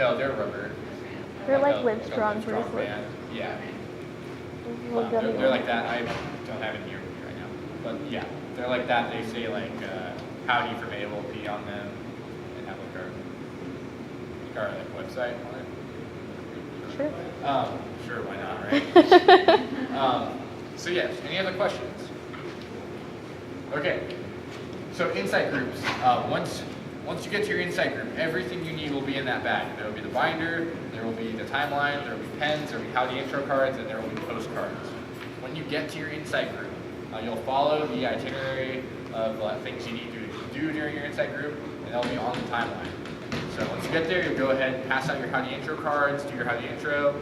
No, they're rubber. They're like a Livestrong Livestrong bracelets. band. Yeah. Little gummy They're like ones. that. I don't have it here with me right now. But yeah, they're like that. They say like howdy from AOLP on them and have like our like website on it. Sure. Sure, why not, right? So yes, any other questions? Okay. So insight groups. Once you get to your insight group, everything you need will be in that bag. There will be the binder, there will be the timeline, there will be pens, there will be howdy intro cards, and there will be postcards. When you get to your insight group, you'll follow the itinerary of things you need to do during your insight group, and they'll be on the timeline. So once you get there, you'll go ahead and pass out your howdy intro cards, do your howdy intro.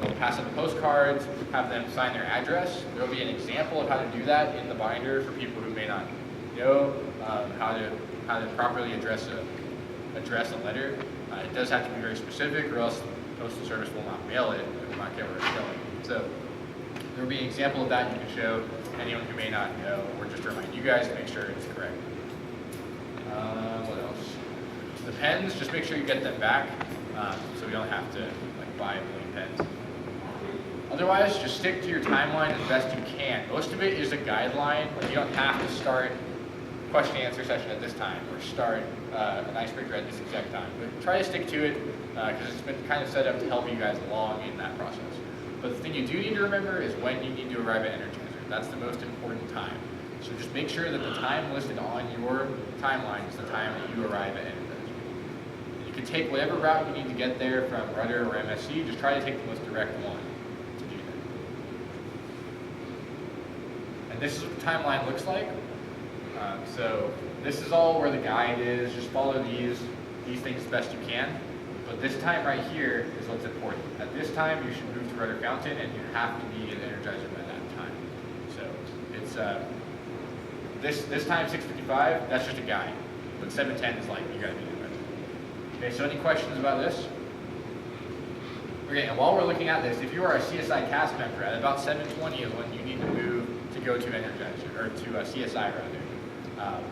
You'll pass out the postcards, have them sign their address. There will be an example of how to do that in the binder for people who may not know how to properly address a letter. It does have to be very specific, or else the Postal Service will not mail it. It will not get where it's going. So there will be an example of that you can show anyone who may not know, or just remind you guys to make sure it's correct. What else? The pens, just make sure you get them back, so we don't have to like buy a million pens. Otherwise, just stick to your timeline as best you can. Most of it is a guideline. You don't have to start question and answer session at this time or start an icebreaker at this exact time. But try to stick to it because it's been kind of set up to help you guys along in that process. But the thing you do need to remember is when you need to arrive at Energizer. That's the most important time. So just make sure that the time listed on your timeline is the time that you arrive at Energizer. You can take whatever route you need to get there from Rudder or MSC. Just try to take the most direct one. This is what the timeline looks like. So this is all where the guide is. Just follow these things as best you can. But this time right here is what's important. At this time, you should move to Rudder Fountain, and you have to be an Energizer by that time. So it's this time 6:55. That's just a guide. But 7:10 is like you gotta be in Rudder. Okay. So any questions about this? Okay. And while we're looking at this, if you are a CSI cast member, at about 7:20 is when you need to move to go to Energizer, or to CSI rather.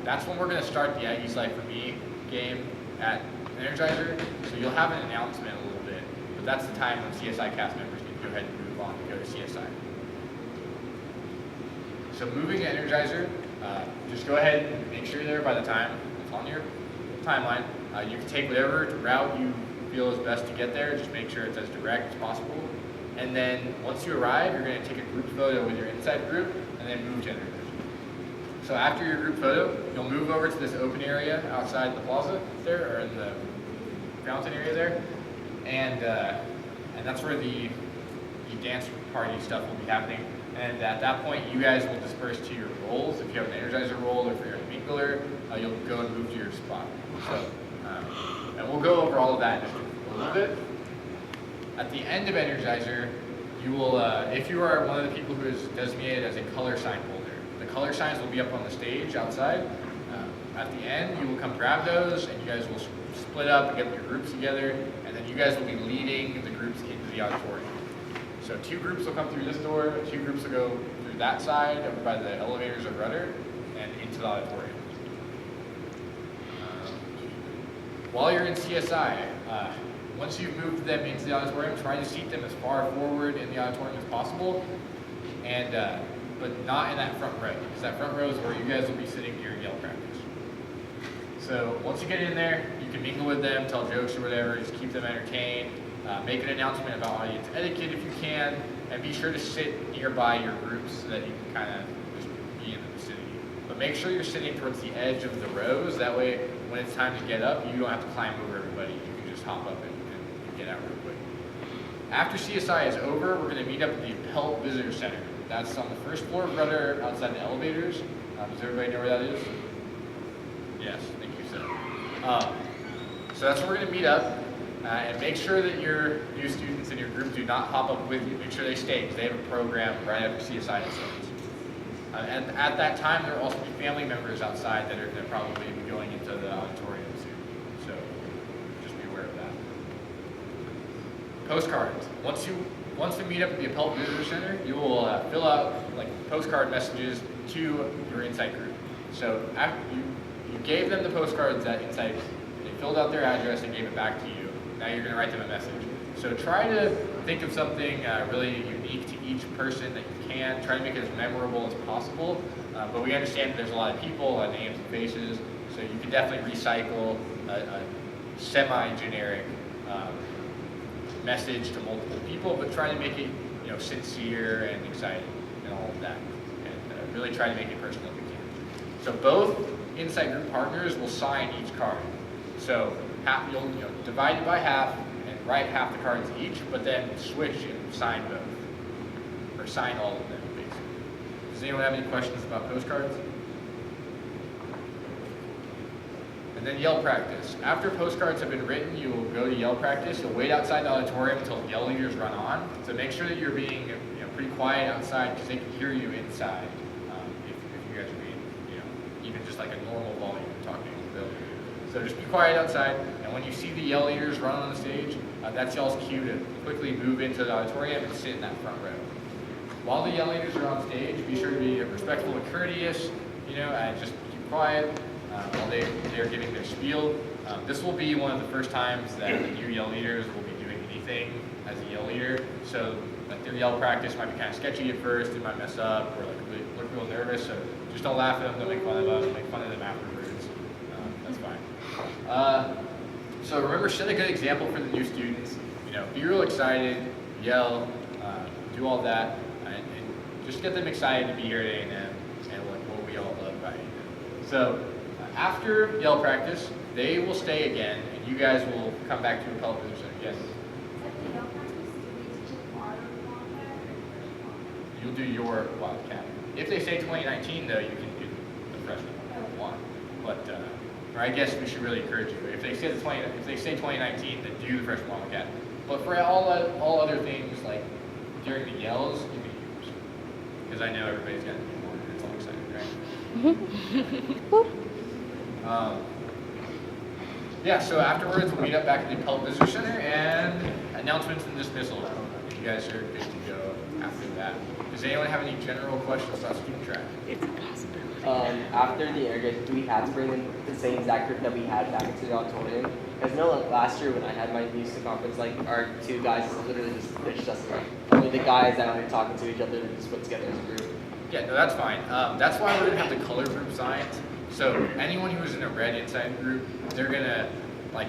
That's when we're going to start the Aggies Life for Me game at Energizer, so you'll have an announcement a little bit, but that's the time when CSI cast members need to go ahead and move on to go to CSI. So moving to Energizer, just go ahead and make sure you're there by the time it's on your timeline. You can take whatever route you feel is best to get there, just make sure it's as direct as possible. And then once you arrive, you're going to take a group photo with your inside group and then move to Energizer. So after your group photo, you'll move over to this open area outside the plaza there, or in the fountain area there. And that's where the dance party stuff will be happening. And at that point, you guys will disperse to your roles. If you have an Energizer role or if you're a mingler, you'll go and move to your spot. So, and we'll go over all of that in just a little bit. At the end of Energizer, you will, if you are one of the people who is designated as a color sign holder, the color signs will be up on the stage outside. At the end, you will come grab those, and you guys will split up and get your groups together, and then you guys will be leading the groups into the auditorium. So 2 groups will come through this door, 2 groups will go through that side over by the elevators of Rudder, and into the auditorium. While you're in CSI, once you've moved them into the auditorium, try to seat them as far forward in the auditorium as possible, and but not in that front row, because that front row is where you guys will be sitting during yell practice. So once you get in there, you can mingle with them, tell jokes or whatever, just keep them entertained, make an announcement about audience etiquette if you can, and be sure to sit nearby your groups so that you can kind of just be in the vicinity. But make sure you're sitting towards the edge of the rows, that way when it's time to get up, you don't have to climb over everybody, you can just hop up and get out real quick. After CSI is over, we're going to meet up at the Pelt Visitor Center. That's on the first floor of Rudder, outside the elevators. Does everybody know where that is? Yes, thank you, sir. So that's where we're going to meet up, and make sure that your new students in your group do not hop up with you. Make sure they stay, because they have a program right after CSI that starts. And at that time, there will also be family members outside that are going to probably be going into the auditorium soon. So just be aware of that. Postcards. Once we meet up at the Pelt Visitor Center, you will fill out like postcard messages to your Insight group. So after you gave them the postcards at Insight, they filled out their address and gave it back to you. Now you're going to write them a message. So try to think of something really unique to each person that you can. Try to make it as memorable as possible. But we understand that there's a lot of people, a lot of names and faces, so you can definitely recycle a semi-generic message to multiple people, but try to make it sincere and exciting and all of that. And really try to make it personal if you can. So both Insight Group partners will sign each card. So you'll divide it by half and write half the cards each, but then switch and sign both. Or sign all of them, basically. Does anyone have any questions about postcards? And then yell practice. After postcards have been written, you will go to yell practice. You'll wait outside the auditorium until the yell leaders run on. So make sure that you're being pretty quiet outside because they can hear you inside if you guys are being, even just like a normal volume talking in the building. So just be quiet outside, and when you see the yell leaders run on the stage, that's y'all's cue to quickly move into the auditorium and sit in that front row. While the yell leaders are on stage, be sure to be respectful and courteous, and just keep quiet while they're giving their spiel. This will be one of the first times that the new yell leaders will be doing anything as a yell leader. So like their yell practice might be kind of sketchy at first, they might mess up or like look real nervous. So just don't laugh at them, don't make fun of them, make fun of them afterwards. That's fine. So remember, set a good example for the new students. Be real excited, yell, do all that, and just get them excited to be here at A&M and what we all love about A&M. So after yell practice, they will stay again, and you guys will come back to Appellate Visitor Center. Yes? You'll do your Wildcat. If they say 2019, though, you can do the freshman one. But or I guess we should really encourage you. If they say 2019, then do the freshman Wildcat. But for all other things, like during the yells, you can use. Because I know everybody's got to be more. It's all excited, right? Yeah, so afterwards we'll meet up back at the Appellate Visitor Center and announcements and dismissal. You guys are good to go after that. Does anyone have any general questions about student track? It's a possibility. After the Energizer, do we have to bring in the same exact group that we had back into the auditorium? Because last year when I had my UC conference, our two guys literally just ditched us. Only the guys that were talking to each other just put together as a group. Yeah, no, that's fine. That's why we're gonna have the color group signed. So anyone who is in a red Insight group, they're gonna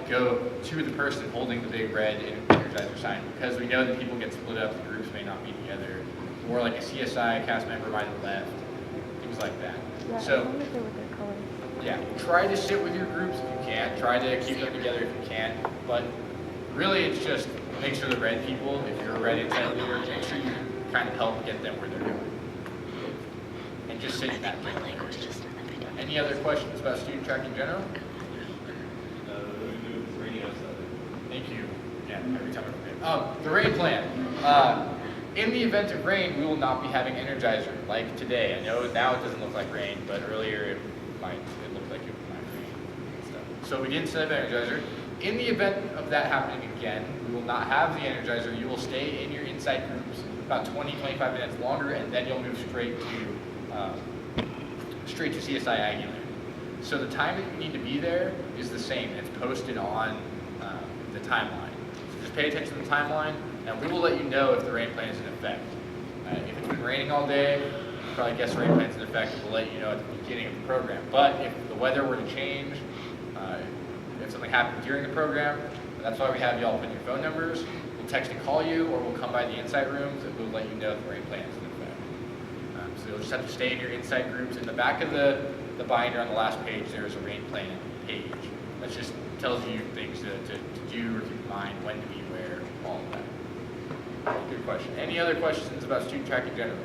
go to the person holding the big red Energizer sign, because we know that people get split up, the groups may not be together, or like a CSI cast member might have left, things like that. Yeah, So as long as they're with their colors. yeah, try to sit with your groups if you can. Try to keep them together if you can. But really, it's just make sure the red people, if you're a red Insight leader, make sure you kind of help get them where they're going. And just sit in that middle area. Any other questions about student track in general? Thank you. Yeah, every time I forget. The rain plan. In the event of rain, we will not be having Energizer like today. I know now it doesn't look like rain, but earlier it looked like it might rain and stuff. So we didn't set up Energizer. In the event of that happening again, we will not have the Energizer. You will stay in your Insight groups about 20-25 minutes longer, and then you'll move straight to CSI Aguilar. So the time that you need to be there is the same. It's posted on the timeline. So just pay attention to the timeline, and we will let you know if the rain plan is in effect. If it's been raining all day, you probably guess the rain plan is in effect. We'll let you know at the beginning of the program. But if the weather were to change, if something happened during the program, that's why we have y'all put in your phone numbers. We'll text and call you, or we'll come by the Insight rooms, and we'll let you know if the rain plan is in effect. So you'll just have to stay in your Insight groups. In the back of the binder on the last page, there is a rain plan page. That just tells you things to do or keep in mind, when to be where, all of that. Good question. Any other questions about student track in general?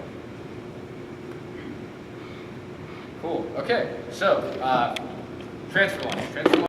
Cool. Okay. So transfer launch.